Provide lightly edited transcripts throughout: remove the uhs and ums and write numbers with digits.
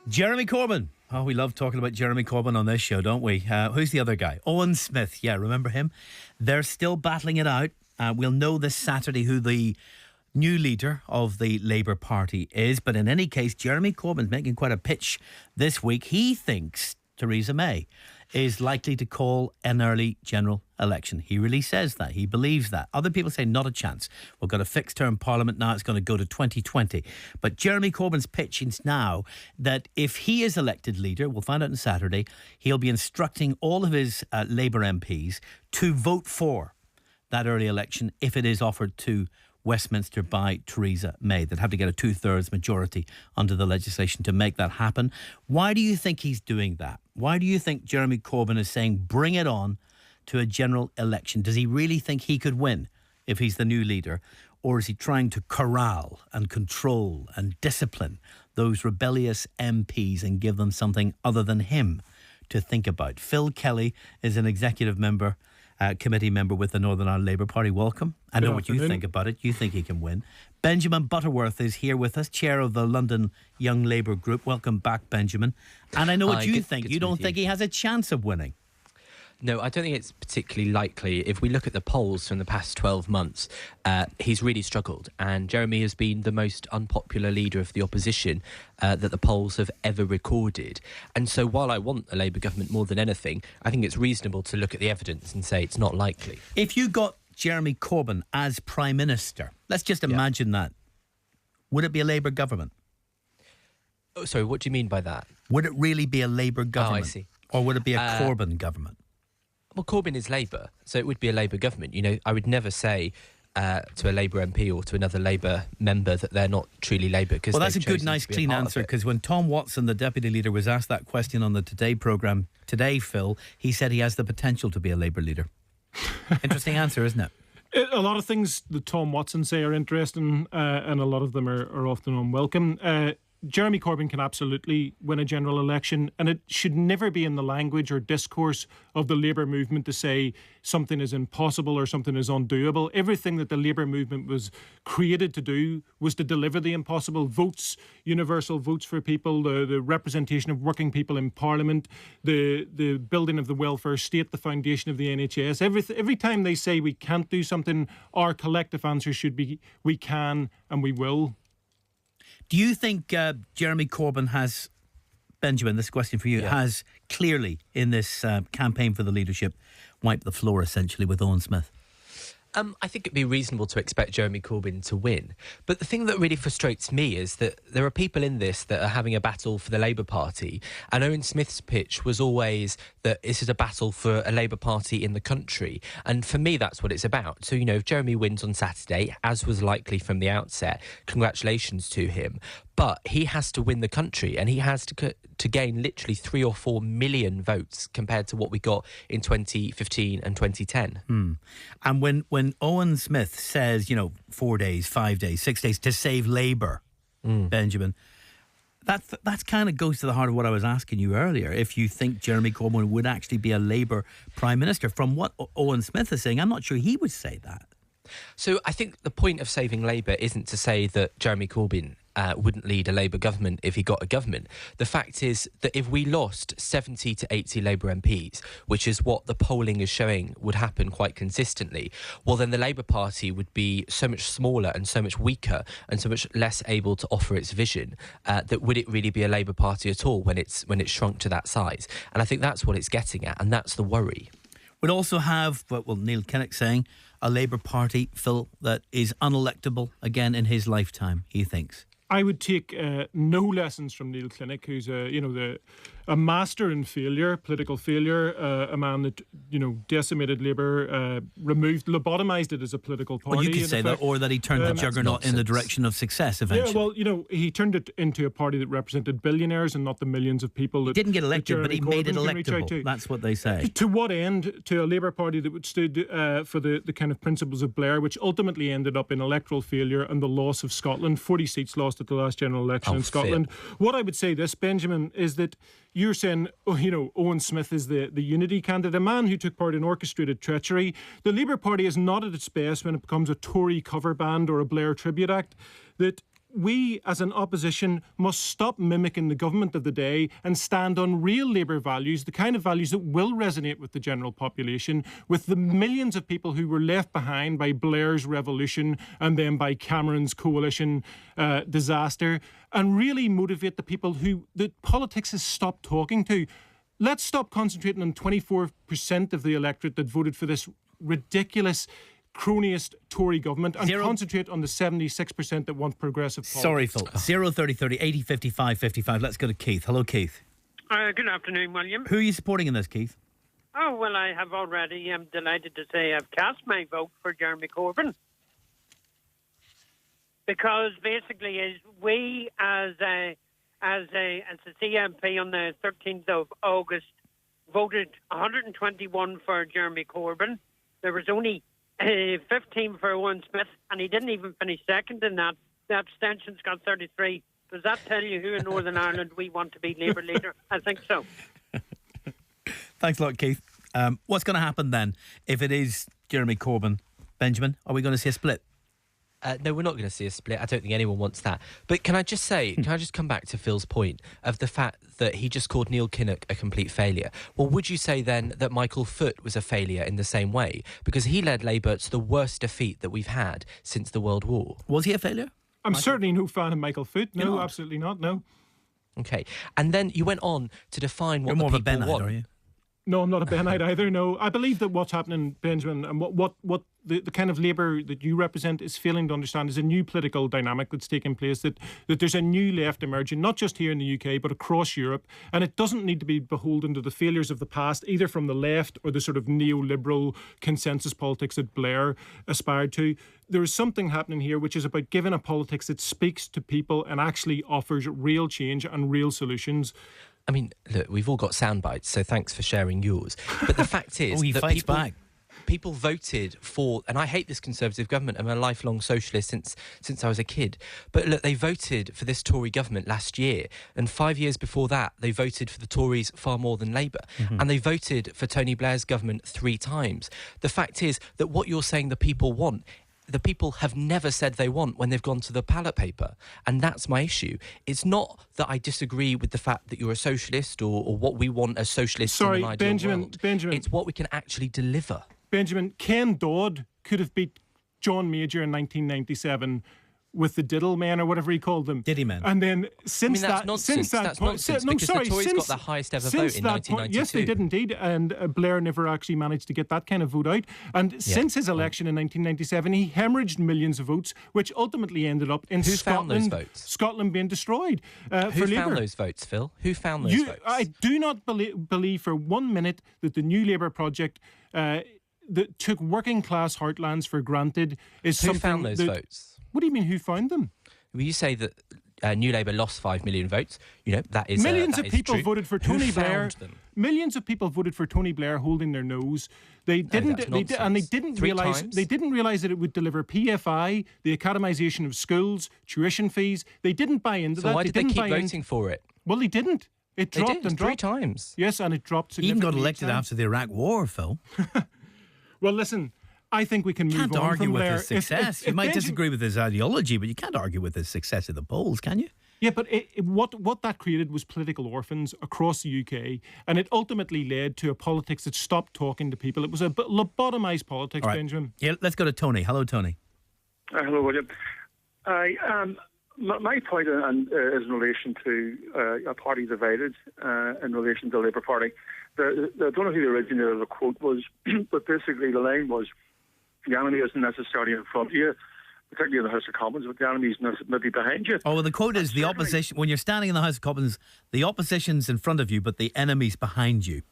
Jeremy Corbyn. Oh, we love talking about Jeremy Corbyn on this show, don't we? Who's the other guy? Owen Smith. Yeah, remember him? They're still battling it out. We'll know this Saturday who the new leader of the Labour Party is. But in any case, Jeremy Corbyn's making quite a pitch this week. He thinks Theresa May is likely to call an early general election. He really says that. He believes that. Other people say not a chance. We've got a fixed term parliament now. It's going to go to 2020. But Jeremy Corbyn's pitching now that if he is elected leader, we'll find out on Saturday, he'll be instructing all of his Labour MPs to vote for that early election if it is offered to Westminster by Theresa May. They'd have to get a 2/3 majority under the legislation to make that happen. Why do you think he's doing that? Why do you think Jeremy Corbyn is saying bring it on to a general election? Does he really think he could win if he's the new leader? Or is he trying to corral and control and discipline those rebellious MPs and give them something other than him to think about? Phil Kelly is an executive member, committee member with the Northern Ireland Labour Party. Welcome. I know what you think about it. You think he can win. Benjamin Butterworth is here with us, chair of the London Young Labour Group. Welcome back, Benjamin. And I know what you think. You don't think he has a chance of winning? No, I don't think it's particularly likely. If we look at the polls from the past 12 months, he's really struggled. And Jeremy has been the most unpopular leader of the opposition that the polls have ever recorded. And so while I want a Labour government more than anything, I think it's reasonable to look at the evidence and say it's not likely. If you got Jeremy Corbyn as Prime Minister, let's just imagine that, would it be a Labour government? Oh, sorry, what do you mean by that? Would it really be a Labour government? Oh, I see. Or would it be a Corbyn government? Well, Corbyn is Labour, so it would be a Labour government. You know, I would never say to a Labour MP or to another Labour member that they're not truly Labour. Well, that's a good, nice, clean answer, because when Tom Watson, the Deputy Leader, was asked that question on the Today programme today, Phil, he said he has the potential to be a Labour leader. Interesting answer, isn't it? A lot of things that Tom Watson say are interesting, and a lot of them are often unwelcome. Jeremy Corbyn can absolutely win a general election, and it should never be in the language or discourse of the Labour movement to say something is impossible or something is undoable. Everything that the Labour movement was created to do was to deliver the impossible. Votes, universal votes for people, the representation of working people in Parliament, the building of the welfare state, the foundation of the NHS. Every time they say we can't do something, our collective answer should be we can and we will. Do you think Jeremy Corbyn has, Benjamin, this question for you, has clearly in this campaign for the leadership wiped the floor essentially with Owen Smith? I think it'd be reasonable to expect Jeremy Corbyn to win. But the thing that really frustrates me is that there are people in this that are having a battle for the Labour Party. And Owen Smith's pitch was always that this is a battle for a Labour Party in the country. And for me, that's what it's about. So, you know, if Jeremy wins on Saturday, as was likely from the outset, congratulations to him. But he has to win the country, and he has to gain literally 3 or 4 million votes compared to what we got in 2015 and 2010. And when Owen Smith says, 4 days, 5 days, 6 days to save Labour, Benjamin, that kind of goes to the heart of what I was asking you earlier. If you think Jeremy Corbyn would actually be a Labour Prime Minister, from what Owen Smith is saying, I'm not sure he would say that. So I think the point of saving Labour isn't to say that Jeremy Corbyn wouldn't lead a Labour government if he got a government. The fact is that if we lost 70 to 80 Labour MPs, which is what the polling is showing would happen quite consistently, well, then the Labour Party would be so much smaller and so much weaker and so much less able to offer its vision, that would it really be a Labour Party at all when it's shrunk to that size? And I think that's what it's getting at, and that's the worry. We'd also have, Neil Kinnock saying, a Labour Party, Phil, that is unelectable again in his lifetime, he thinks. I would take no lessons from Neil Kinnock, who's a master in failure, political failure, a man that decimated Labour, lobotomised it as a political party. Well, you could say that, or that he turned the juggernaut in the direction of success eventually. Yeah, well, he turned it into a party that represented billionaires and not the millions of people. That he didn't get elected, but he made it Corbyn electable. That's what they say. To what end? To a Labour Party that stood for the kind of principles of Blair, which ultimately ended up in electoral failure and the loss of Scotland. 40 seats lost at the last general election in Scotland. What I would say this, Benjamin, is that you're saying, Owen Smith is the unity candidate, a man who took part in orchestrated treachery. The Labour Party is not at its best when it becomes a Tory cover band or a Blair tribute act. That we as an opposition must stop mimicking the government of the day and stand on real Labour values, the kind of values that will resonate with the general population, with the millions of people who were left behind by Blair's revolution and then by Cameron's coalition disaster, and really motivate the people who the politics has stopped talking to. Let's stop concentrating on 24% of the electorate that voted for this ridiculous cronyist Tory government and concentrate on the 76% that want progressive politics. Sorry, Phil. 03030 80 55 55. Let's go to Keith. Hello, Keith. Good afternoon, William. Who are you supporting in this, Keith? Oh, well, I have already, I'm delighted to say I've cast my vote for Jeremy Corbyn. Because basically, we as a CMP on the 13th of August voted 121 for Jeremy Corbyn. There was only 15 for Owen Smith, and he didn't even finish second in that. The abstentions got 33. Does that tell you who in Northern Ireland we want to be Labour leader? I think so. Thanks a lot, Keith. What's going to happen then if it is Jeremy Corbyn? Benjamin, are we going to see a split? No, we're not going to see a split. I don't think anyone wants that. But can I just come back to Phil's point of the fact that he just called Neil Kinnock a complete failure? Well, would you say then that Michael Foot was a failure in the same way? Because he led Labour to the worst defeat that we've had since the World War. Was he a failure? I'm certainly no fan of Michael Foot. No, absolutely not. No. Okay. And then you went on to define what You're more the of a people Benite, want. are you? No, I'm not a Benite either. No, I believe that what's happening, Benjamin, and what the kind of Labour that you represent is failing to understand is a new political dynamic that's taking place, that there's a new left emerging, not just here in the UK, but across Europe. And it doesn't need to be beholden to the failures of the past, either from the left or the sort of neoliberal consensus politics that Blair aspired to. There is something happening here which is about giving a politics that speaks to people and actually offers real change and real solutions. I mean, look, we've all got sound bites, so thanks for sharing yours. But the fact is he that fights back. People voted for, and I hate this Conservative government. I'm a lifelong socialist since I was a kid. But look, they voted for this Tory government last year, and 5 years before that, they voted for the Tories far more than Labour. And they voted for Tony Blair's government 3 times. The fact is that what you're saying the people want, the people have never said they want when they've gone to the ballot paper. And that's my issue. It's not that I disagree with the fact that you're a socialist or what we want as socialists in an ideal world. Benjamin. It's what we can actually deliver. Benjamin, Ken Dodd could have beat John Major in 1997 with the Diddle Men or whatever he called them. Diddy Men. And then since that's nonsense. That's nonsense because the Tories got the highest ever vote in 1992. Yes, they did indeed. And Blair never actually managed to get that kind of vote out. And since his election in 1997, he hemorrhaged millions of votes, which ultimately ended up in Scotland being destroyed. Who found those votes, Phil? Who found those votes? I do not believe for 1 minute that the New Labour project that took working class heartlands for granted is Who something found those votes? What do you mean, who found them? Well, you say that New Labour lost 5 million votes. You know, that is millions that of is people true. voted for Who Tony Blair. found them? Millions of people voted for Tony Blair, holding their nose. They didn't. that's They did, and they nonsense. didn't 3 realize. times? They didn't realize that it would deliver PFI, the academisation of schools, tuition fees. They didn't buy into that. So why did they didn't keep buy voting for it? Well, they didn't. It They dropped did and 3 dropped. times. Yes, and it dropped He even significantly. got elected after the Iraq War, Phil. Well, listen. I think we can move Can't on argue from with Blair. his success. You might disagree with his ideology, but you can't argue with his success at the polls, can you? Yeah, but what that created was political orphans across the UK, and it ultimately led to a politics that stopped talking to people. It was a lobotomised politics, All right. Benjamin. Yeah, let's go to Tony. Hello, Tony. Hello, William. My point is in relation to a party divided in relation to the Labour Party. I don't know who the originator of the quote was, but basically the line was, the enemy isn't necessarily in front of you, particularly in the House of Commons, but the enemy is maybe behind you. Oh, well, the quote is the opposition. When you're standing in the House of Commons, the opposition's in front of you, but the enemy's behind you.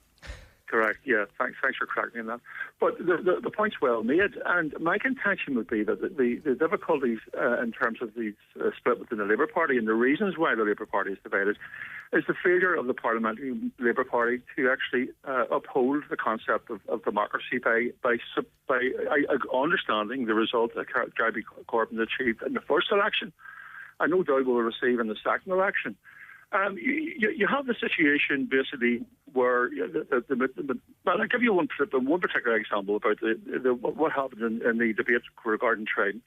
Correct, yeah. Thanks for correcting me on that. But the point's well made, and my contention would be that the difficulties in terms of the split within the Labour Party and the reasons why the Labour Party is divided is the failure of the Parliamentary Labour Party to actually uphold the concept of democracy by understanding the result that Jeremy Corbyn achieved in the first election, and no doubt will receive in the second election. You have the situation basically where well, I'll give you one particular example about what happened in the debate regarding trade.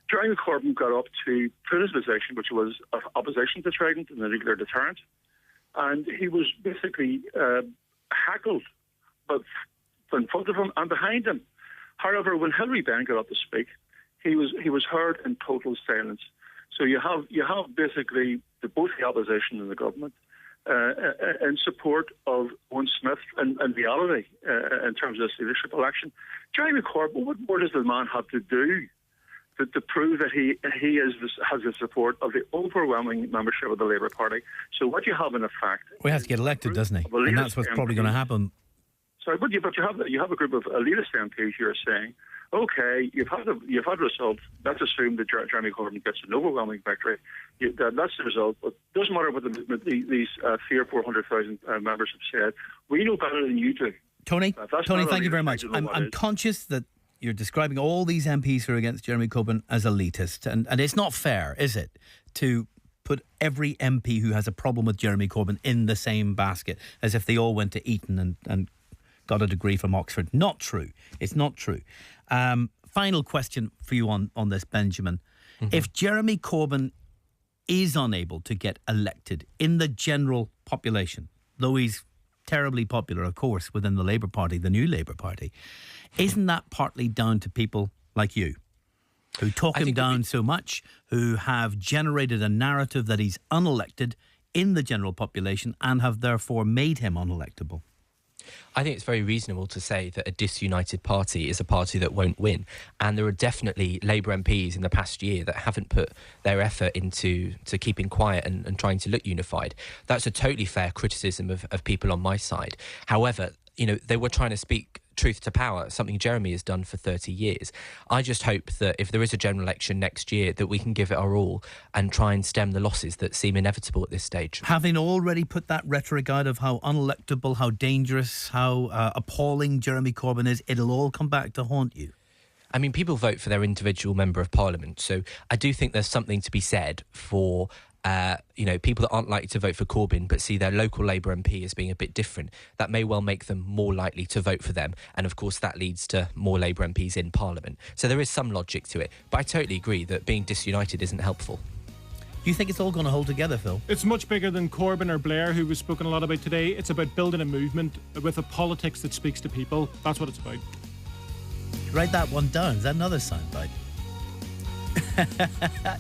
Jeremy Corbyn got up to put his position, which was of opposition to Trident and the nuclear deterrent, and he was basically heckled, but in front of him and behind him. However, when Hilary Benn got up to speak, he was heard in total silence. So you have basically both the opposition and the government in support of Owen Smith in reality in terms of this leadership election. Jeremy Corbyn, what more does the man have to do to prove that he has the support of the overwhelming membership of the Labour Party? So what you have in effect, Well, he has to get elected, doesn't he? And that's what's probably going to happen. Sorry, but you have a group of elitist MPs who are saying, okay, you've had results. Let's assume that Jeremy Corbyn gets an overwhelming victory. That's the result. But it doesn't matter what these 300,000 or 400,000 members have said. We know better than you do. Tony, thank you very much. I'm conscious that you're describing all these MPs who are against Jeremy Corbyn as elitist, and it's not fair, is it, to put every MP who has a problem with Jeremy Corbyn in the same basket as if they all went to Eton and got a degree from Oxford. Not true. It's not true. Final question for you on this, Benjamin. Mm-hmm. If Jeremy Corbyn is unable to get elected in the general population, though he's terribly popular, of course, within the Labour Party, the new Labour Party, isn't that partly down to people like you, who talk him down so much, who have generated a narrative that he's unelected in the general population and have therefore made him unelectable? I think it's very reasonable to say that a disunited party is a party that won't win. And there are definitely Labour MPs in the past year that haven't put their effort into keeping quiet and trying to look unified. That's a totally fair criticism of people on my side. However, they were trying to speak truth to power, something Jeremy has done for 30 years. I just hope that if there is a general election next year, that we can give it our all and try and stem the losses that seem inevitable at this stage. Having already put that rhetoric out of how unelectable, how dangerous, how appalling Jeremy Corbyn is, it'll all come back to haunt you. I mean, people vote for their individual member of parliament, so I do think there's something to be said for people that aren't likely to vote for Corbyn but see their local Labour MP as being a bit different. That may well make them more likely to vote for them, and of course that leads to more Labour MPs in Parliament. So there is some logic to it, but I totally agree that being disunited isn't helpful. Do you think it's all going to hold together, Phil? It's much bigger than Corbyn or Blair, who was spoken a lot about today. It's about building a movement with a politics that speaks to people. That's what it's about. Write that one down. Is that another soundbite?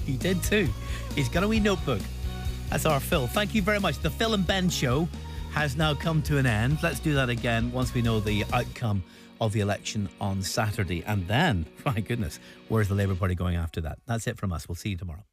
He did too. He's got a wee notebook. That's our Phil. Thank you very much. The Phil and Ben show has now come to an end. Let's do that again once we know the outcome of the election on Saturday. And then, my goodness, where's the Labour Party going after that? That's it from us. We'll see you tomorrow.